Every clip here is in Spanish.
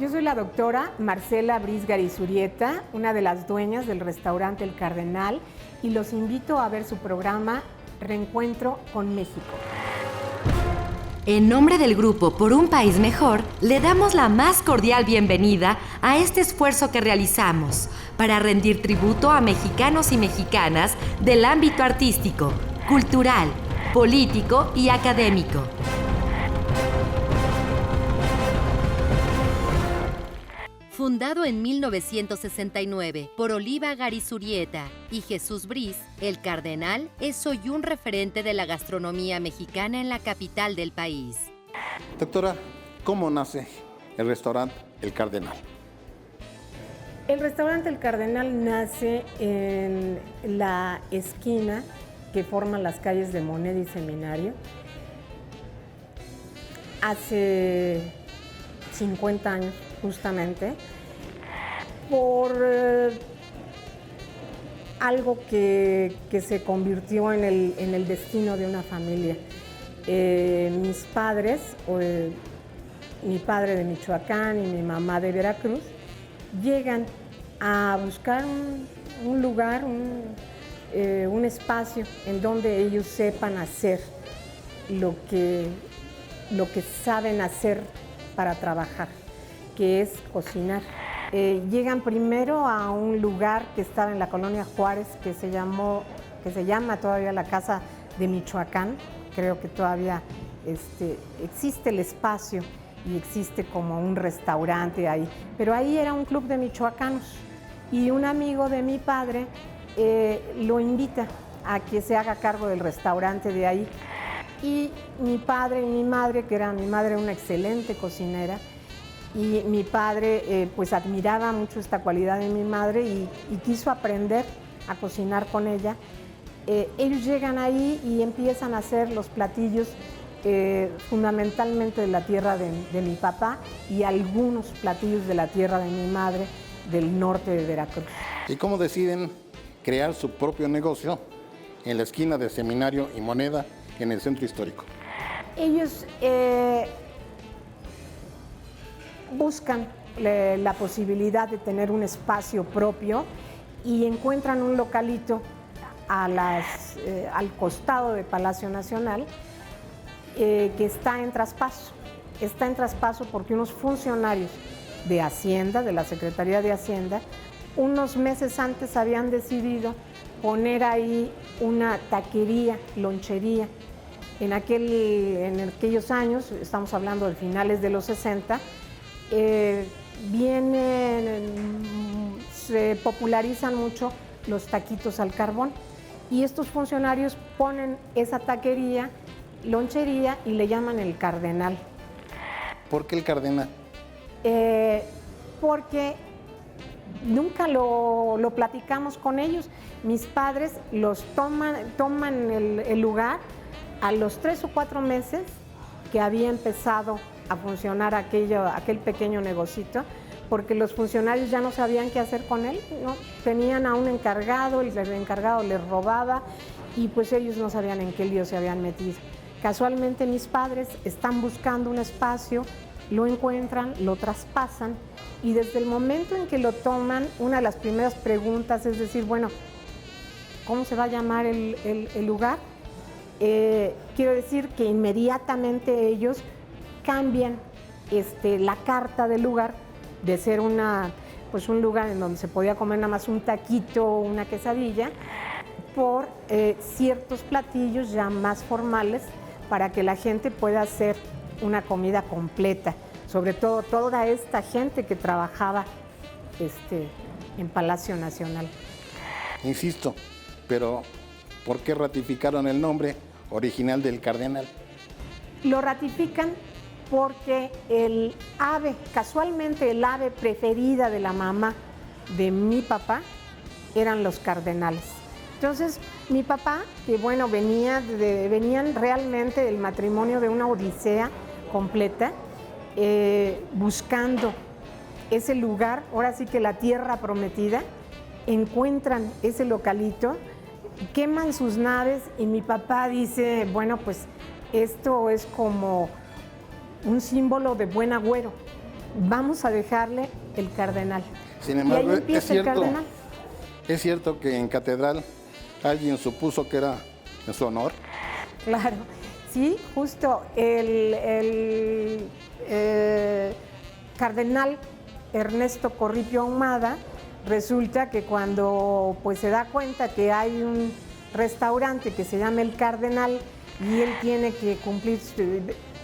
Yo soy la doctora Marcela Briz Garizurieta, una de las dueñas del restaurante El Cardenal, y los invito a ver su programa Reencuentro con México. En nombre del grupo Por un País Mejor, le damos la más cordial bienvenida a este esfuerzo que realizamos para rendir tributo a mexicanos y mexicanas del ámbito artístico, cultural, político y académico. Fundado en 1969 por Oliva Garizurieta y Jesús Briz, El Cardenal es hoy un referente de la gastronomía mexicana en la capital del país. Doctora, ¿cómo nace el restaurante El Cardenal? El restaurante El Cardenal nace en la esquina que forman las calles de Moneda y Seminario. Hace 50 años, justamente, por algo que se convirtió en el destino de una familia. Mis padres, mi padre de Michoacán y mi mamá de Veracruz, llegan a buscar un lugar, un espacio en donde ellos sepan hacer lo que saben hacer para trabajar, que es cocinar. Llegan primero a un lugar que estaba en la colonia Juárez, que se llama todavía la Casa de Michoacán. Creo que todavía existe el espacio y existe como un restaurante ahí. Pero ahí era un club de michoacanos y un amigo de mi padre lo invita a que se haga cargo del restaurante de ahí. Y mi padre y mi madre, que era mi madre una excelente cocinera, y mi padre pues admiraba mucho esta cualidad de mi madre y quiso aprender a cocinar con ella. Ellos llegan ahí y empiezan a hacer los platillos fundamentalmente de la tierra de mi papá y algunos platillos de la tierra de mi madre del norte de Veracruz. ¿Y cómo deciden crear su propio negocio en la esquina de Seminario y Moneda, en el centro histórico? Ellos buscan la posibilidad de tener un espacio propio y encuentran un localito al costado de Palacio Nacional que está en traspaso. Está en traspaso porque unos funcionarios de Hacienda, de la Secretaría de Hacienda, unos meses antes habían decidido poner ahí una taquería, lonchería. En aquellos años, estamos hablando de finales de los 60, se popularizan mucho los taquitos al carbón y estos funcionarios ponen esa taquería, lonchería y le llaman El Cardenal. ¿Por qué El Cardenal? Porque nunca lo platicamos con ellos. Mis padres los toman el lugar a los 3 o 4 meses que había empezado a funcionar aquel pequeño negocito, porque los funcionarios ya no sabían qué hacer con él, ¿no? Tenían a un encargado, el encargado les robaba y pues ellos no sabían en qué lío se habían metido. Casualmente mis padres están buscando un espacio, lo encuentran, lo traspasan y desde el momento en que lo toman, una de las primeras preguntas es decir, bueno, ¿cómo se va a llamar el lugar? Quiero decir que inmediatamente ellos cambian la carta del lugar de ser un lugar en donde se podía comer nada más un taquito o una quesadilla por ciertos platillos ya más formales para que la gente pueda hacer una comida completa, sobre todo toda esta gente que trabajaba en Palacio Nacional. Insisto, pero ¿por qué ratificaron el nombre original del Cardenal? Lo ratifican porque casualmente el ave preferida de la mamá de mi papá eran los cardenales. Entonces, mi papá, que bueno, venían realmente del matrimonio de una odisea completa, buscando ese lugar, ahora sí que la tierra prometida, encuentran ese localito, queman sus naves y mi papá dice, bueno, pues esto es como un símbolo de buen agüero. vamos a dejarle el cardenal. Sin Y embargo, ahí empieza el cardenal. es cierto que en catedral alguien supuso que era en su honor. Claro, sí, justo el cardenal Ernesto Corripio Ahumada resulta que cuando pues se da cuenta que hay un restaurante que se llama El Cardenal y él tiene que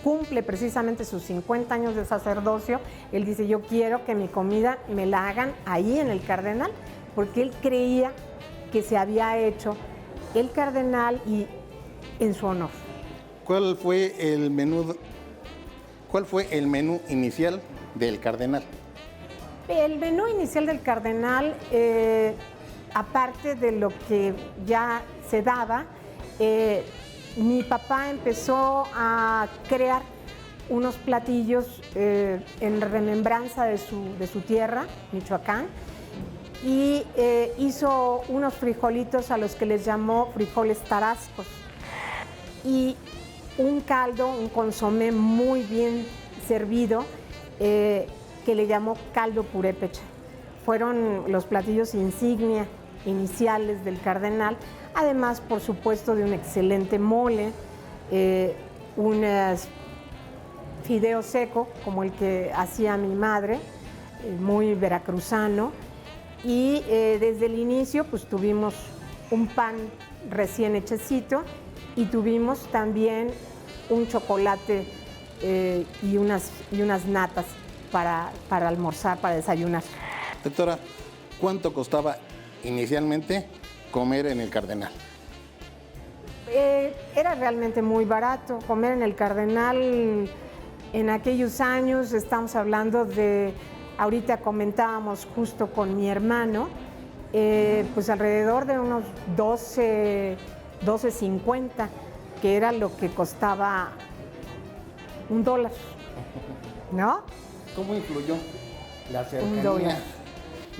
cumple precisamente sus 50 años de sacerdocio, él dice, yo quiero que mi comida me la hagan ahí en El Cardenal, porque él creía que se había hecho El Cardenal y en su honor. ¿Cuál fue el menú inicial del cardenal? El menú inicial del cardenal, aparte de lo que ya se daba, mi papá empezó a crear unos platillos en remembranza de su tierra, Michoacán, y hizo unos frijolitos a los que les llamó frijoles tarascos. Y un caldo, un consomé muy bien servido, que le llamó caldo purépecha. Fueron los platillos insignia iniciales del cardenal, además, por supuesto, de un excelente mole, un fideo seco, como el que hacía mi madre, muy veracruzano, y desde el inicio, pues tuvimos un pan recién hechecito, y tuvimos también un chocolate y unas natas para almorzar, para desayunar. Doctora, ¿cuánto costaba inicialmente comer en el Cardenal? Era realmente muy barato. Comer en el Cardenal en aquellos años, estamos hablando de, ahorita comentábamos justo con mi hermano, pues alrededor de unos 12.50, que era lo que costaba $1, ¿no? ¿Cómo influyó la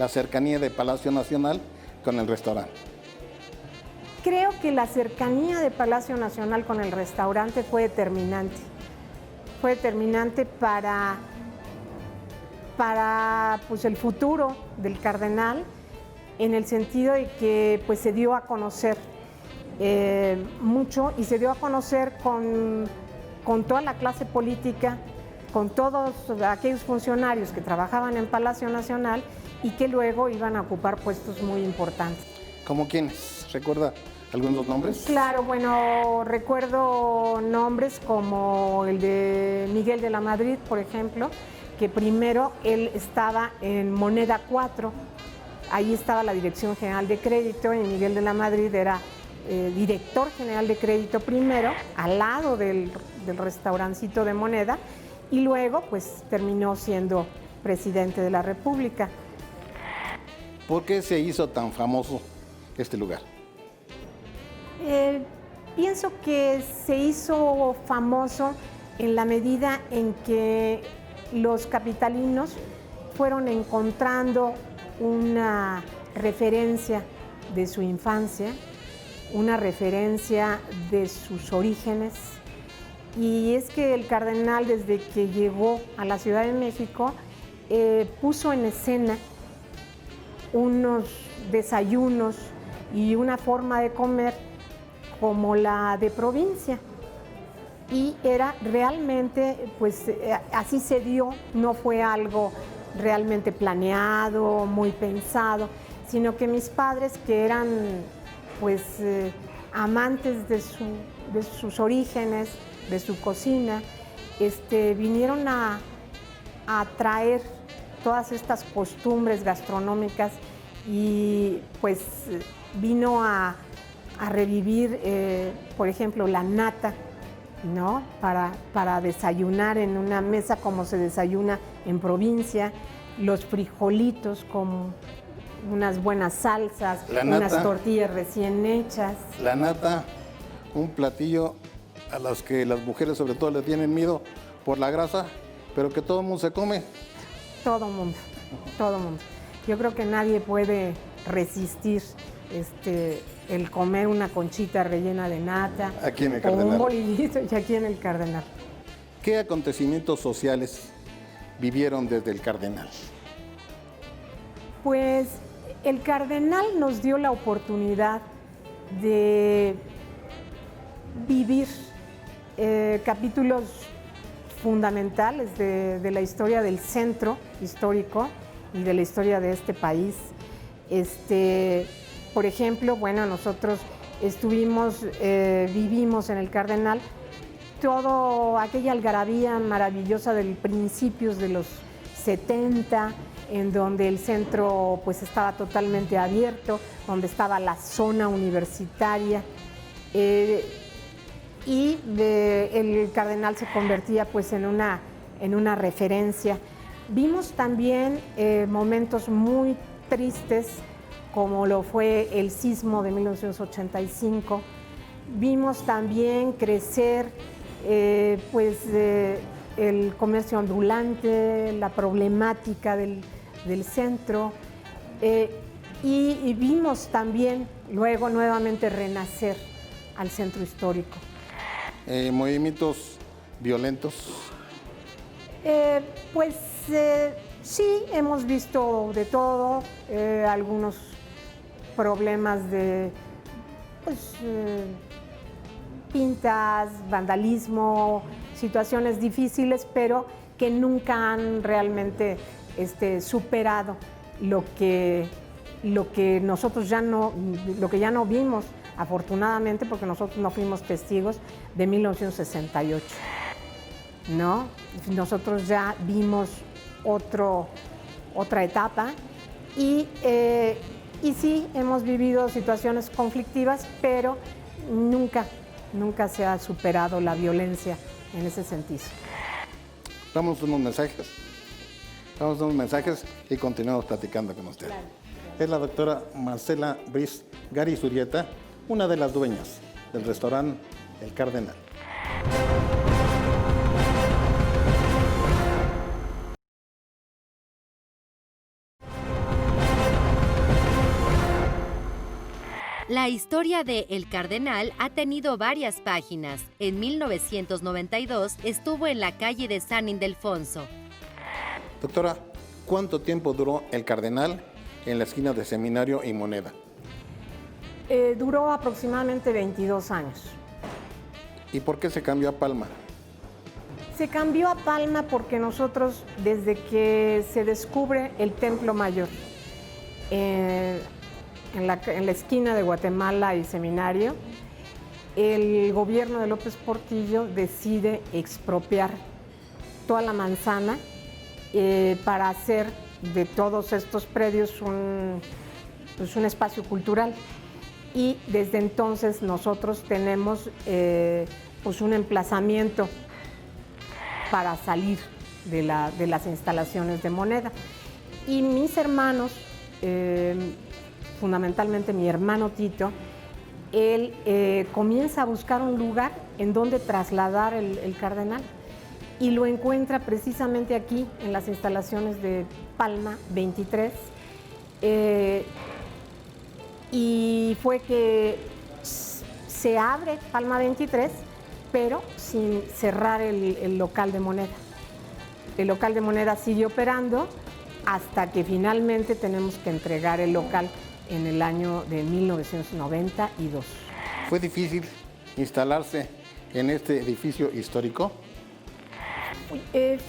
cercanía de Palacio Nacional con el restaurante? Creo que la cercanía de Palacio Nacional con el restaurante fue determinante. Fue determinante para pues, el futuro del Cardenal, en el sentido de que pues, se dio a conocer mucho, y se dio a conocer con toda la clase política, con todos aquellos funcionarios que trabajaban en Palacio Nacional y que luego iban a ocupar puestos muy importantes. ¿Cómo quiénes? ¿Recuerda algunos nombres? Claro, bueno, recuerdo nombres como el de Miguel de la Madrid, por ejemplo, que primero él estaba en Moneda 4, ahí estaba la Dirección General de Crédito, y Miguel de la Madrid era director general de crédito primero, al lado del restaurancito de Moneda, y luego pues terminó siendo presidente de la República. ¿Por qué se hizo tan famoso este lugar? Pienso que se hizo famoso en la medida en que los capitalinos fueron encontrando una referencia de su infancia, una referencia de sus orígenes, y es que el Cardenal, desde que llegó a la Ciudad de México, puso en escena unos desayunos y una forma de comer como la de provincia, y era realmente, pues así se dio, no fue algo realmente planeado, muy pensado, sino que mis padres, que eran pues amantes de sus orígenes, de su cocina, vinieron a traer todas estas costumbres gastronómicas, y pues vino a revivir, por ejemplo, la nata, ¿no? Para desayunar en una mesa como se desayuna en provincia, los frijolitos con unas buenas salsas, unas tortillas recién hechas. La nata, un platillo a los que las mujeres sobre todo le tienen miedo por la grasa, pero que todo el mundo se come. Todo mundo, todo mundo. Yo creo que nadie puede resistir el comer una conchita rellena de nata, aquí en el o Cardenal, un bolillito, y aquí en el Cardenal. ¿Qué acontecimientos sociales vivieron desde el Cardenal? Pues el Cardenal nos dio la oportunidad de vivir capítulos fundamentales de la historia del centro histórico y de la historia de este país. Por ejemplo, bueno, nosotros vivimos en el Cardenal toda aquella algarabía maravillosa de principios de los 70, en donde el centro pues estaba totalmente abierto, donde estaba la zona universitaria, y el Cardenal se convertía pues en una referencia. Vimos también momentos muy tristes, como lo fue el sismo de 1985. Vimos también crecer el comercio ambulante, la problemática del centro, y vimos también luego nuevamente renacer al centro histórico. ¿Movimientos violentos? Sí, hemos visto de todo, algunos problemas de pintas, vandalismo, situaciones difíciles, pero que nunca han realmente superado lo que nosotros ya no vimos, afortunadamente, porque nosotros no fuimos testigos de 1968, ¿no? Nosotros ya vimos otra etapa y sí hemos vivido situaciones conflictivas, pero nunca se ha superado la violencia en ese sentido. Vamos a unos mensajes y continuamos platicando con usted. Claro. Es la doctora Marcela Briz Gari Zurieta, una de las dueñas del restaurante El Cardenal. La historia de El Cardenal ha tenido varias páginas. En 1992 estuvo en la calle de San Ildefonso. Doctora, ¿cuánto tiempo duró El Cardenal en la esquina de Seminario y Moneda? Duró aproximadamente 22 años. ¿Y por qué se cambió a Palma? Se cambió a Palma porque nosotros, desde que se descubre el Templo Mayor, en la esquina de Guatemala y Seminario, el gobierno de López Portillo decide expropiar toda la manzana para hacer de todos estos predios un espacio cultural. Y desde entonces nosotros tenemos un emplazamiento para salir de las instalaciones de Moneda. Y mis hermanos, fundamentalmente mi hermano Tito, él comienza a buscar un lugar en donde trasladar el Cardenal y lo encuentra precisamente aquí en las instalaciones de Palma 23, y fue que se abre Palma 23, pero sin cerrar el local de Moneda. El local de Moneda sigue operando hasta que finalmente tenemos que entregar el local en el año de 1992. ¿Fue difícil instalarse en este edificio histórico?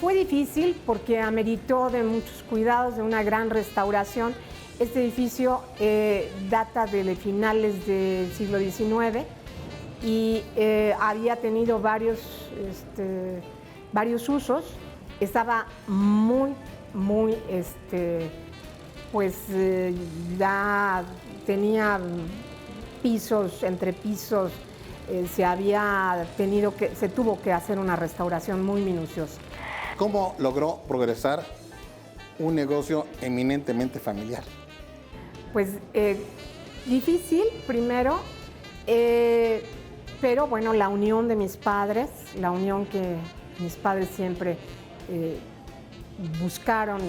Fue difícil porque ameritó de muchos cuidados, de una gran restauración. Este edificio data de finales del siglo XIX y había tenido varios usos. Estaba muy ya tenía pisos, entre pisos, se tuvo que hacer una restauración muy minuciosa. ¿Cómo logró progresar un negocio eminentemente familiar? Pues difícil primero, pero bueno, la unión de mis padres, la unión que mis padres siempre buscaron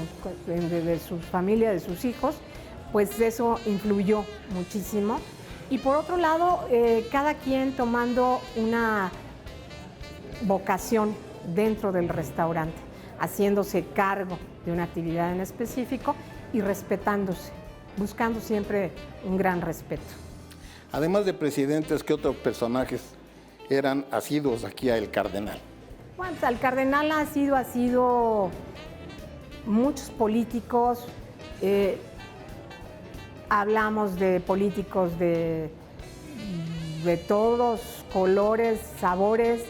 de su familia, de sus hijos, pues eso influyó muchísimo. Y por otro lado, cada quien tomando una vocación dentro del restaurante. haciéndose cargo de una actividad en específico y respetándose, buscando siempre un gran respeto. Además de presidentes, ¿qué otros personajes eran asiduos aquí a El Cardenal? Bueno, pues, el Cardenal ha sido muchos políticos, hablamos de políticos de todos colores, sabores,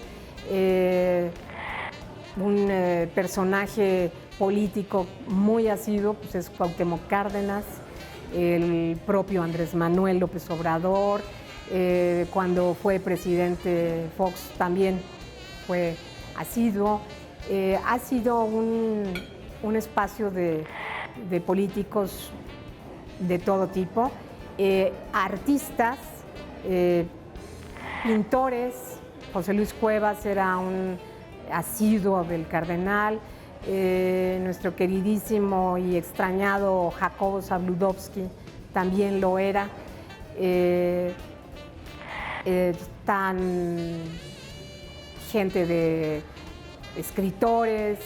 un personaje político muy asiduo pues es Cuauhtémoc Cárdenas, el propio Andrés Manuel López Obrador, cuando fue presidente Fox también fue asiduo. Ha sido un espacio de políticos de todo tipo, artistas, pintores. José Luis Cuevas era un asiduo del Cardenal, nuestro queridísimo y extrañado Jacobo Zabludovsky también lo era. Están gente de escritores,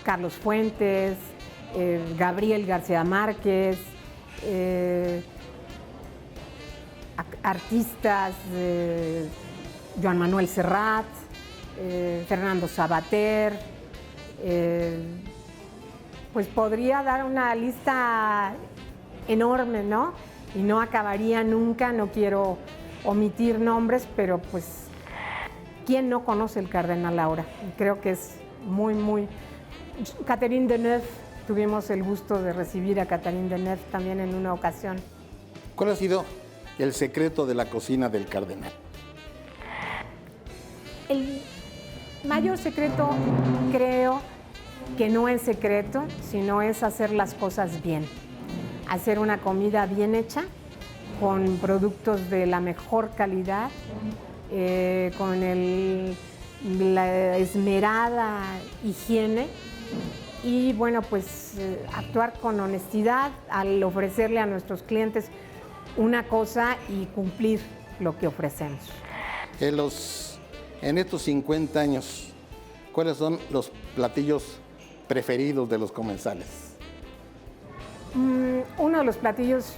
Carlos Fuentes, Gabriel García Márquez, artistas, Joan Manuel Serrat, Fernando Sabater, pues podría dar una lista enorme, ¿no? Y no acabaría nunca, no quiero omitir nombres, pero pues, ¿quién no conoce el Cardenal ahora? Creo que es muy... Catherine Deneuve, tuvimos el gusto de recibir a Catherine Deneuve también en una ocasión. ¿Cuál ha sido el secreto de la cocina del Cardenal? El mayor secreto, creo que no es secreto, sino es hacer las cosas bien. Hacer una comida bien hecha, con productos de la mejor calidad, con la esmerada higiene y bueno, pues actuar con honestidad al ofrecerle a nuestros clientes una cosa y cumplir lo que ofrecemos. En estos 50 años, ¿cuáles son los platillos preferidos de los comensales? Uno de los platillos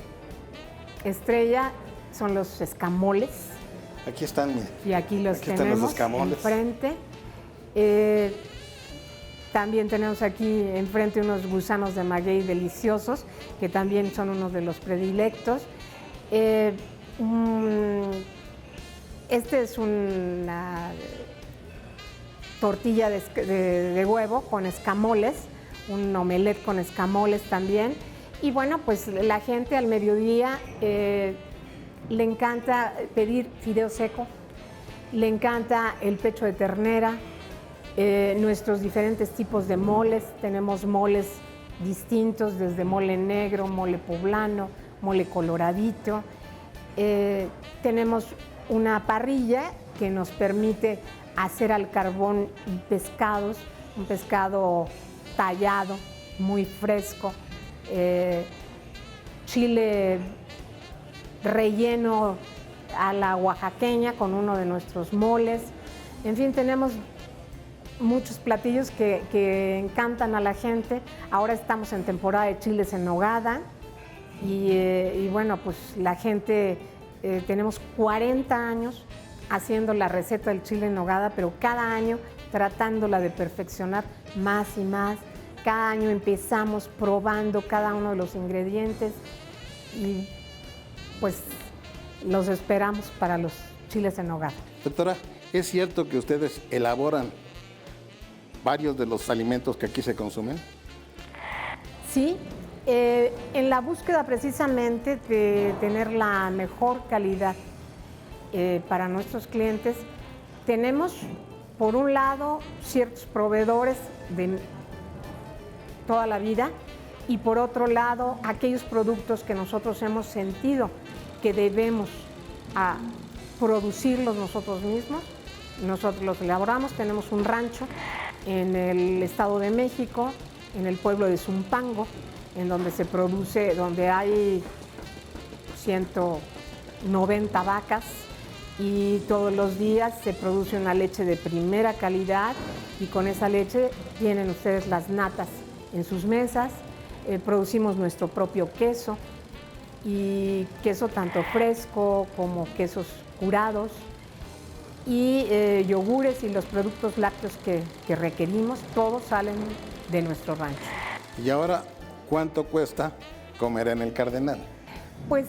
estrella son los escamoles. Aquí están, mire. Y aquí los están tenemos los escamoles enfrente. También tenemos aquí enfrente unos gusanos de maguey deliciosos, que también son uno de los predilectos. Este es una tortilla de huevo con escamoles, un omelette con escamoles también. Y bueno, pues la gente al mediodía le encanta pedir fideo seco, le encanta el pecho de ternera, nuestros diferentes tipos de moles. Tenemos moles distintos, desde mole negro, mole poblano, mole coloradito. Tenemos una parrilla que nos permite hacer al carbón pescados, un pescado tallado, muy fresco, chile relleno a la oaxaqueña con uno de nuestros moles. En fin, tenemos muchos platillos que encantan a la gente. Ahora estamos en temporada de chiles en nogada y bueno, pues la gente, tenemos 40 años haciendo la receta del chile en nogada, pero cada año tratándola de perfeccionar más y más. Cada año empezamos probando cada uno de los ingredientes y pues los esperamos para los chiles en nogada. Doctora, ¿es cierto que ustedes elaboran varios de los alimentos que aquí se consumen? Sí, en la búsqueda precisamente de tener la mejor calidad para nuestros clientes, tenemos por un lado ciertos proveedores de toda la vida y por otro lado aquellos productos que nosotros hemos sentido que debemos producirlos nosotros mismos. Nosotros los elaboramos, tenemos un rancho en el Estado de México, en el pueblo de Zumpango, en donde se produce, donde hay 190 vacas y todos los días se produce una leche de primera calidad y con esa leche tienen ustedes las natas en sus mesas. Producimos nuestro propio queso y queso tanto fresco como quesos curados y yogures y los productos lácteos que requerimos, todos salen de nuestro rancho. Y ahora, ¿cuánto cuesta comer en el Cardenal? Pues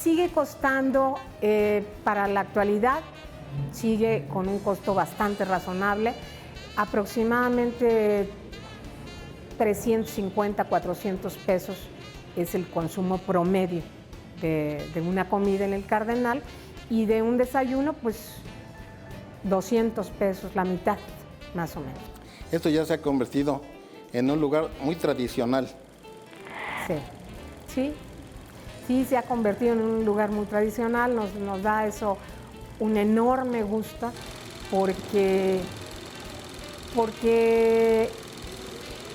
sigue costando, para la actualidad, sigue con un costo bastante razonable, aproximadamente 350, 400 pesos es el consumo promedio de una comida en el Cardenal y de un desayuno, pues 200 pesos, la mitad, más o menos. Esto ya se ha convertido en un lugar muy tradicional. Sí, se ha convertido en un lugar muy tradicional, nos da eso un enorme gusto porque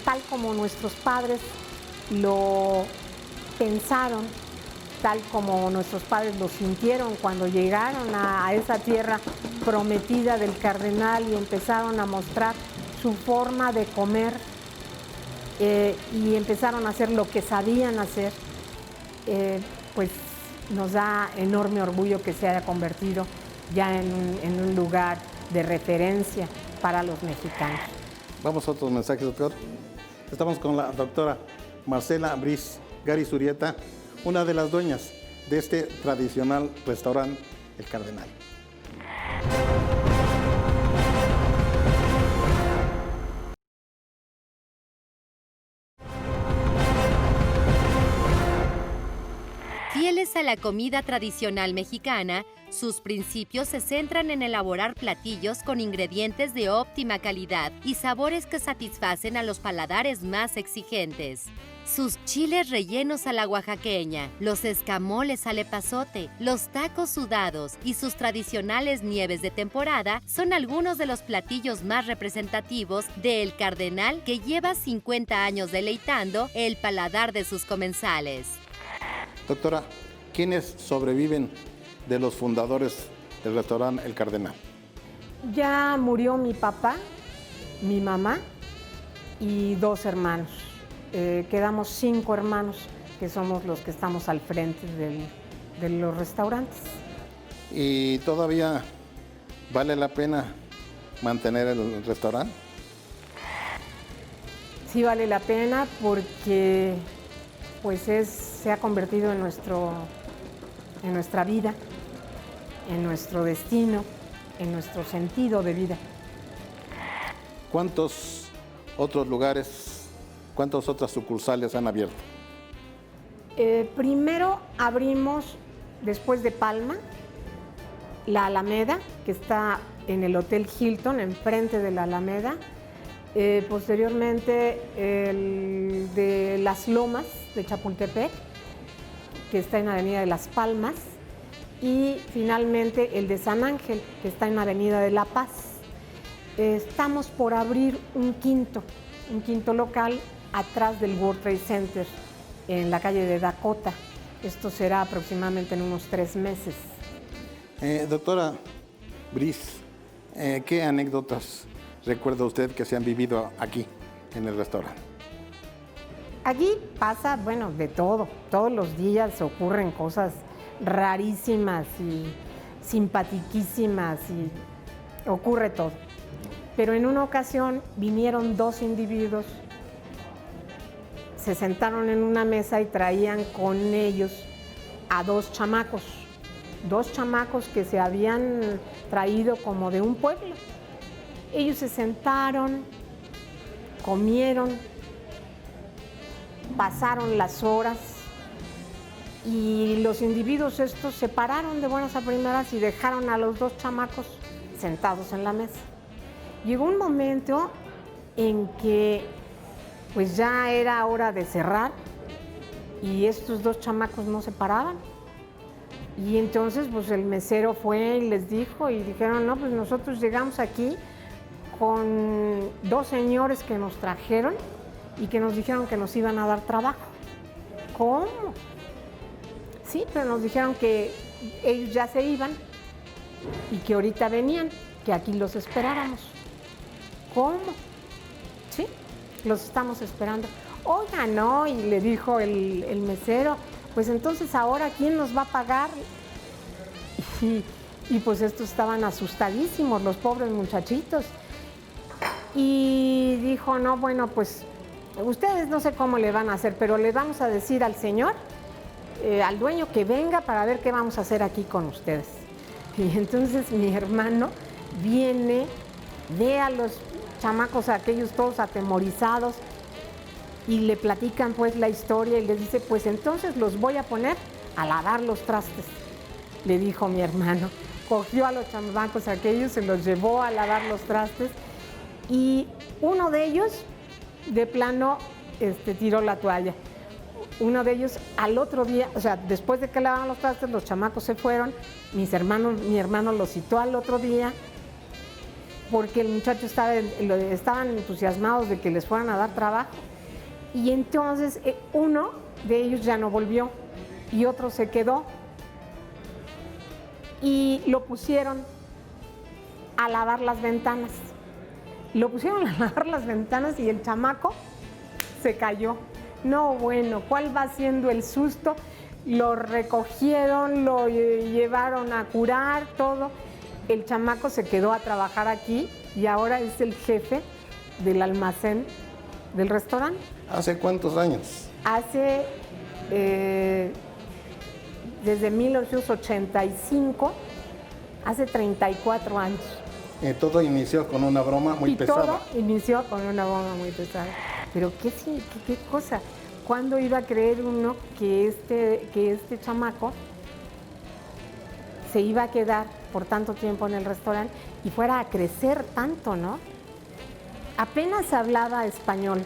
tal como nuestros padres lo pensaron, tal como nuestros padres lo sintieron cuando llegaron a esa tierra prometida del Cardenal y empezaron a mostrar su forma de comer y empezaron a hacer lo que sabían hacer, pues nos da enorme orgullo que se haya convertido ya en un lugar de referencia para los mexicanos. Vamos a otros mensajes, doctor. Estamos con la doctora Marcela Briz Gary Zurieta, una de las dueñas de este tradicional restaurante El Cardenal. Fieles a la comida tradicional mexicana, sus principios se centran en elaborar platillos con ingredientes de óptima calidad y sabores que satisfacen a los paladares más exigentes. Sus chiles rellenos a la oaxaqueña, los escamoles al epazote, los tacos sudados y sus tradicionales nieves de temporada son algunos de los platillos más representativos de El Cardenal, que lleva 50 años deleitando el paladar de sus comensales. Doctora, ¿quiénes sobreviven de los fundadores del restaurante El Cardenal? Ya murió mi papá, mi mamá y 2 hermanos. Quedamos 5 hermanos que somos los que estamos al frente de los restaurantes. ¿Y todavía vale la pena mantener el restaurante? Sí vale la pena porque pues se ha convertido en nuestra vida, en nuestro destino, en nuestro sentido de vida. ¿Cuántos otros lugares, cuántas otras sucursales han abierto? Primero abrimos, después de Palma, la Alameda, que está en el Hotel Hilton, enfrente de la Alameda. Posteriormente el de Las Lomas de Chapultepec, que está en Avenida de Las Palmas, y finalmente el de San Ángel, que está en Avenida de La Paz. Estamos por abrir un quinto local atrás del World Trade Center, en la calle de Dakota. Esto será aproximadamente en unos 3 meses. Doctora Briz, ¿qué anécdotas recuerda usted que se han vivido aquí en el restaurante? Aquí pasa, bueno, de todo. Todos los días ocurren cosas rarísimas y simpatiquísimas y ocurre todo. Pero en una ocasión vinieron 2 individuos, se sentaron en una mesa y traían con ellos a 2 chamacos. 2 chamacos que se habían traído como de un pueblo. Ellos se sentaron, comieron, pasaron las horas y los individuos estos se pararon de buenas a primeras y dejaron a los 2 chamacos sentados en la mesa. Llegó un momento en que pues ya era hora de cerrar y estos 2 chamacos no se paraban. Y entonces pues el mesero fue y les dijo y dijeron, no, pues nosotros llegamos aquí con 2 señores que nos trajeron y que nos dijeron que nos iban a dar trabajo. ¿Cómo? Sí, pero nos dijeron que ellos ya se iban y que ahorita venían, que aquí los esperáramos. ¿cómo? Sí, los estamos esperando. Oiga, no, y le dijo el mesero, pues entonces ahora, ¿quién nos va a pagar? Y pues estos estaban asustadísimos, los pobres muchachitos. Y dijo, no, bueno, pues ustedes no sé cómo le van a hacer, pero le vamos a decir al señor, al dueño, que venga para ver qué vamos a hacer aquí con ustedes. Y entonces mi hermano viene, ve a los chamacos aquellos todos atemorizados y le platican pues la historia y les dice, pues entonces los voy a poner a lavar los trastes, le dijo mi hermano. Cogió a los chamacos aquellos, se los llevó a lavar los trastes y uno de ellos de plano tiró la toalla. Uno de ellos al otro día, o sea, después de que lavaban los trastes, los chamacos se fueron, mi hermano los citó al otro día porque el muchacho estaban entusiasmados de que les fueran a dar trabajo. Y entonces uno de ellos ya no volvió y otro se quedó y lo pusieron a lavar las ventanas. Lo pusieron a lavar las ventanas y el chamaco se cayó. No, bueno, ¿cuál va siendo el susto? Lo recogieron, lo llevaron a curar, todo. El chamaco se quedó a trabajar aquí y ahora es el jefe del almacén del restaurante. ¿Hace cuántos años? Hace, desde 1985, hace 34 años. Todo inició con una broma muy pesada. Todo inició con una broma muy pesada. Pero qué cosa. ¿Cuándo iba a creer uno que este chamaco se iba a quedar por tanto tiempo en el restaurante y fuera a crecer tanto, ¿no? Apenas hablaba español,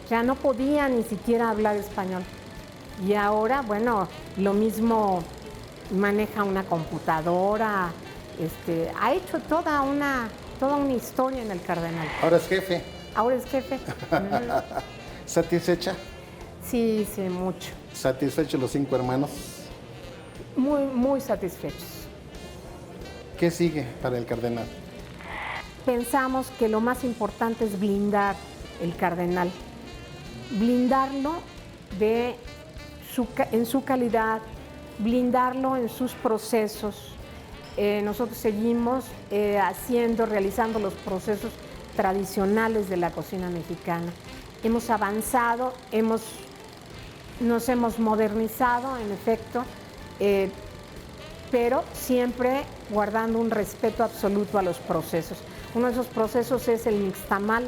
ya no podía ni siquiera hablar español. Y ahora, bueno, lo mismo, maneja una computadora, ha hecho toda una historia en el Cardenal. Ahora es jefe. Ahora es jefe. ¿Satisfecha? Sí, mucho. ¿Satisfechos los 5 hermanos? Muy, muy satisfechos. ¿Qué sigue para el Cardenal? Pensamos que lo más importante es blindar el Cardenal. Blindarlo en su calidad, blindarlo en sus procesos. Nosotros seguimos realizando los procesos tradicionales de la cocina mexicana. Hemos avanzado, nos hemos modernizado, en efecto, pero siempre guardando un respeto absoluto a los procesos. Uno de esos procesos es el nixtamal,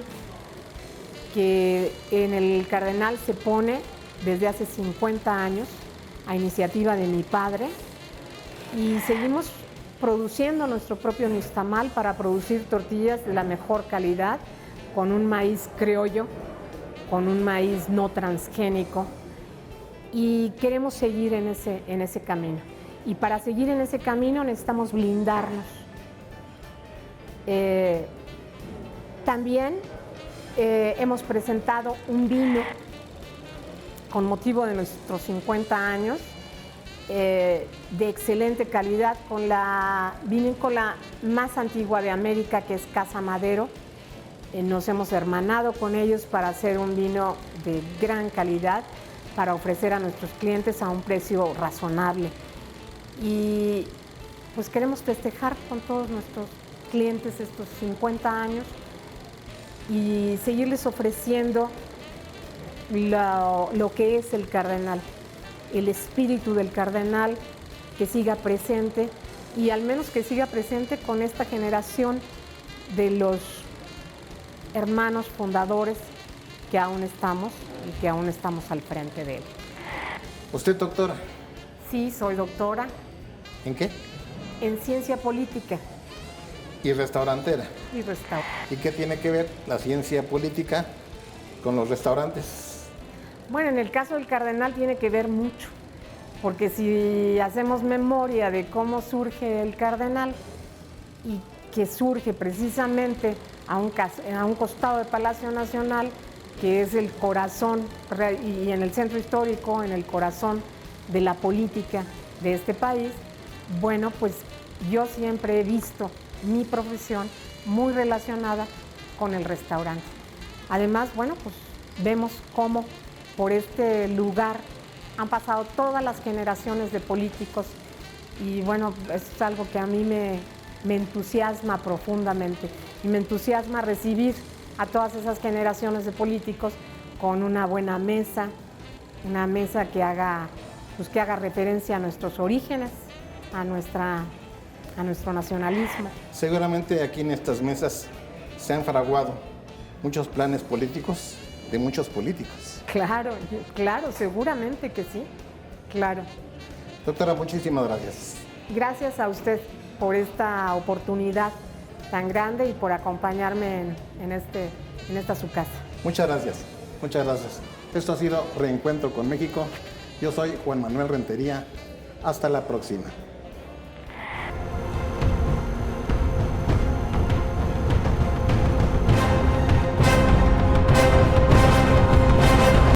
que en el Cardenal se pone desde hace 50 años, a iniciativa de mi padre, y seguimos produciendo nuestro propio nixtamal para producir tortillas de la mejor calidad, con un maíz criollo, con un maíz no transgénico, y queremos seguir en ese camino. Y para seguir en ese camino necesitamos blindarnos. También hemos presentado un vino con motivo de nuestros 50 años, de excelente calidad, con la vinícola más antigua de América, que es Casa Madero. Nos hemos hermanado con ellos para hacer un vino de gran calidad, para ofrecer a nuestros clientes a un precio razonable. Y pues queremos festejar con todos nuestros clientes estos 50 años y seguirles ofreciendo lo que es el Cardenal, el espíritu del Cardenal, que siga presente, y al menos que siga presente con esta generación de los hermanos fundadores que aún estamos y que aún estamos al frente de él. ¿Usted, doctora? Sí, soy doctora. ¿En qué? En ciencia política. ¿Y restaurantera? Y restaurante. ¿Y qué tiene que ver la ciencia política con los restaurantes? Bueno, en el caso del Cardenal tiene que ver mucho, porque si hacemos memoria de cómo surge el Cardenal, y que surge precisamente a un costado del Palacio Nacional, que es el corazón, y en el centro histórico, en el corazón de la política de este país, bueno, pues yo siempre he visto mi profesión muy relacionada con el restaurante. Además, bueno, pues vemos cómo por este lugar han pasado todas las generaciones de políticos y bueno, es algo que a mí me entusiasma profundamente y me entusiasma recibir a todas esas generaciones de políticos con una buena mesa, una mesa que haga referencia a nuestros orígenes, a nuestro nacionalismo. Seguramente aquí en estas mesas se han fraguado muchos planes políticos de muchos políticos. Claro, claro, seguramente que sí, claro. Doctora, muchísimas gracias. Gracias a usted por esta oportunidad tan grande y por acompañarme en esta su casa. Muchas gracias, muchas gracias. Esto ha sido Reencuentro con México. Yo soy Juan Manuel Rentería. Hasta la próxima.